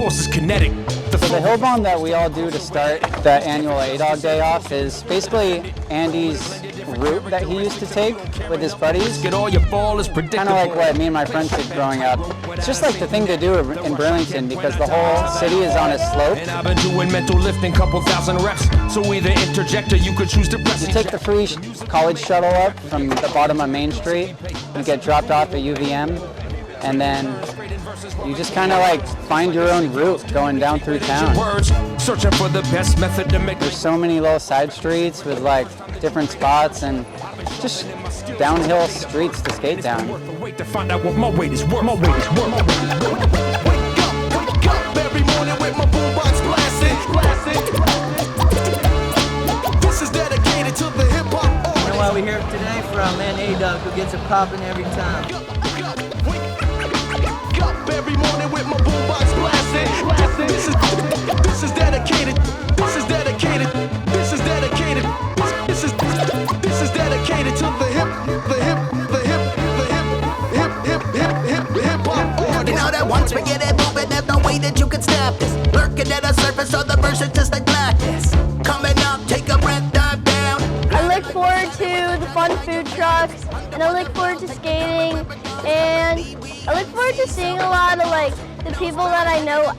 force is kinetic. So the hill bomb that we all do to start the annual A-Dog Day off is basically Andy's route that he used to take with his buddies. Get all your fall is predictable. Kind of like what me and my friends did growing up. It's just like the thing to do in Burlington because the whole city is on a slope. And I've been doing mental lifting, couple thousand reps. So either interject or you could choose to press. You take the free college shuttle up from the bottom of Main Street. You get dropped off at UVM. And then you just kind of like find your own route going down through town. Searching for the best method to make. There's so many little side streets with like different spots and just downhill streets to skate down. Wait to find out what my weight is worth. My weight is worth. Wake up every morning with my boombox blasting. This is dedicated to the hip hop. You know why we're here today? For our man A-Dog who gets it popping every time. Every morning with my boombox blasting. This is dedicated. This is dedicated. This is dedicated. This is dedicated to the hip hop. You know that once we get it moving, there's no way that you can stop this. Lurking at the surface of the version just like blackness. Coming up, take a breath, dive down. I look forward to the fun food trucks, and I look forward to skating, and I look forward to seeing a lot of like the people that I know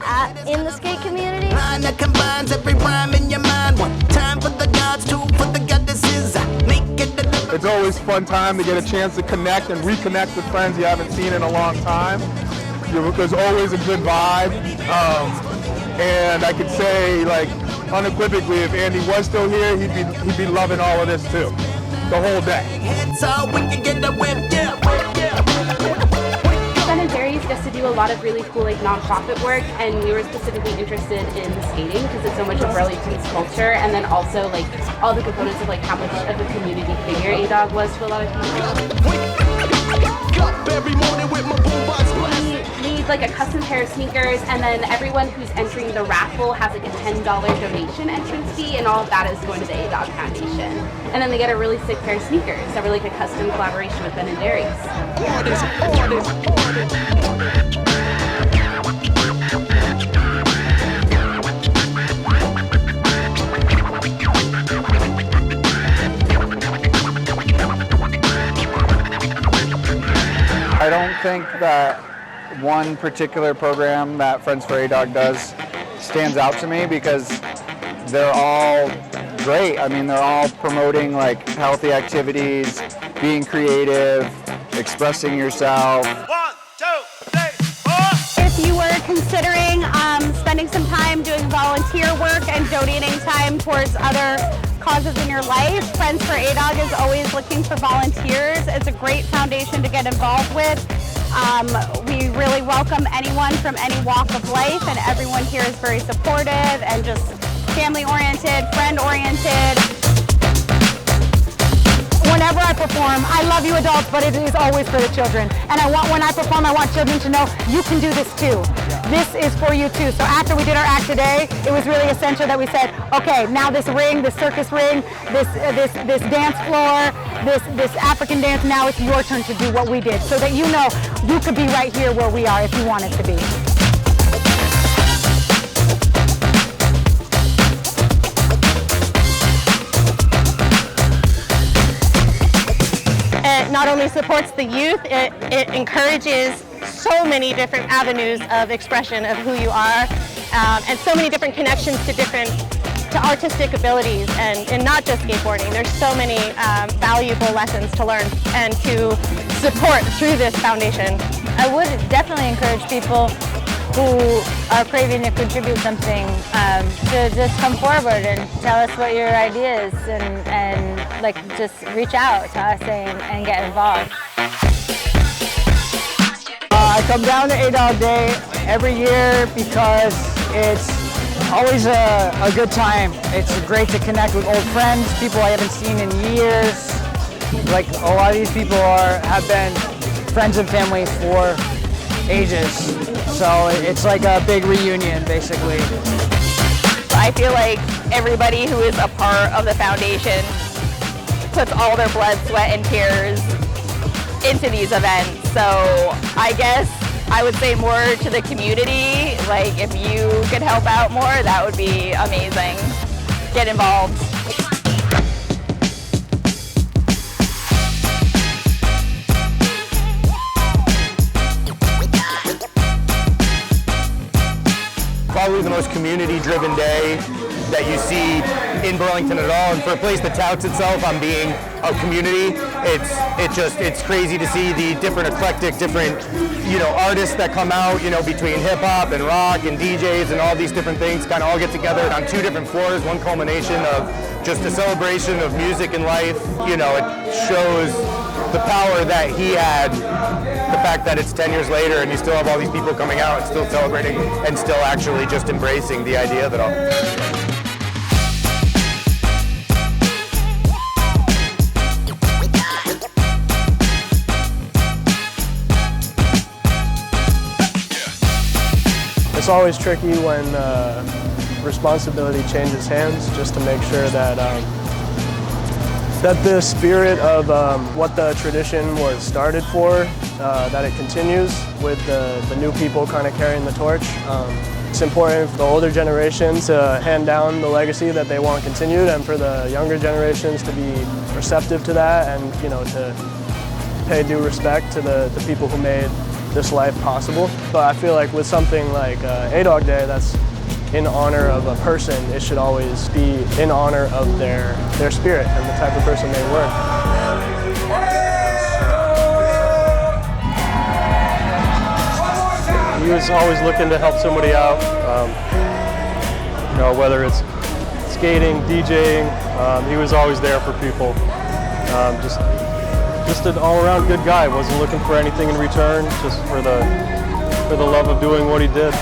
in the skate community. Line that combines every rhyme in your mind. One time for the gods, two for the goddesses. Make it It's always a fun time to get a chance to connect and reconnect with friends you haven't seen in a long time. There's always a good vibe. And I could say, like, unequivocally, if Andy was still here, he'd be loving all of this too, the whole day. It's all we can get the whip, yeah. SIN.N.N gets to do a lot of really cool like non-profit work, and we were specifically interested in the skating because it's so much of Burlington's culture, and then also like all the components of like how much of a community figure A-Dog was to a lot of people. Every morning with my boombox blasting. We need like a custom pair of sneakers, and then everyone who's entering the raffle has like a $10 donation entrance fee, and all of that is going to the A-Dog Foundation. And then they get a really sick pair of sneakers that were like a custom collaboration with Ben & Jerry's. I don't think that one particular program that Friends for A-Dog does stands out to me because they're all great. I mean, they're all promoting like healthy activities, being creative, expressing yourself. 1, 2, 3, 4. If you were considering spending some time doing volunteer work and donating time towards other causes in your life, Friends for A-Dog is always looking for volunteers. It's a great foundation to get involved with. We really welcome anyone from any walk of life, and everyone here is very supportive and just family-oriented, friend-oriented. Whenever I perform, I love you adults, but it is always for the children. And when I perform, I want children to know you can do this too. This is for you too. So after we did our act today, it was really essential that we said, okay, now this ring, this circus ring, this dance floor, this African dance, now it's your turn to do what we did, so that you know you could be right here where we are if you wanted to be. It not only supports the youth, it encourages so many different avenues of expression of who you are, and so many different connections to artistic abilities, and not just skateboarding. There's so many valuable lessons to learn and to support through this foundation. I would definitely encourage people who are craving to contribute something to just come forward and tell us what your idea is, and like just reach out to us and get involved. I come down to A-Dog Day every year because it's always a good time. It's great to connect with old friends, people I haven't seen in years. Like a lot of these people have been friends and family for ages. So it's like a big reunion, basically. I feel like everybody who is a part of the foundation puts all their blood, sweat, and tears into these events. So I guess I would say more to the community. Like if you could help out more, that would be amazing. Get involved. Probably the most community-driven day that you see in Burlington at all, and for a place that touts itself on being a community, it's crazy to see the different eclectic, artists that come out, between hip hop and rock and DJs and all these different things kind of all get together on two different floors, one culmination of just a celebration of music and life. It shows the power that he had, the fact that it's 10 years later and you still have all these people coming out and still celebrating and still actually just embracing the idea of it all. It's always tricky when responsibility changes hands, just to make sure that that the spirit of what the tradition was started for, that it continues with the new people kind of carrying the torch. It's important for the older generation to hand down the legacy that they want continued, and for the younger generations to be receptive to that, and to pay due respect to the people who made this life possible. But I feel like with something like A-Dog Day that's in honor of a person, it should always be in honor of their spirit and the type of person they were. He was always looking to help somebody out, whether it's skating, DJing, he was always there for people. Just an all-around good guy, wasn't looking for anything in return, just for the love of doing what he did.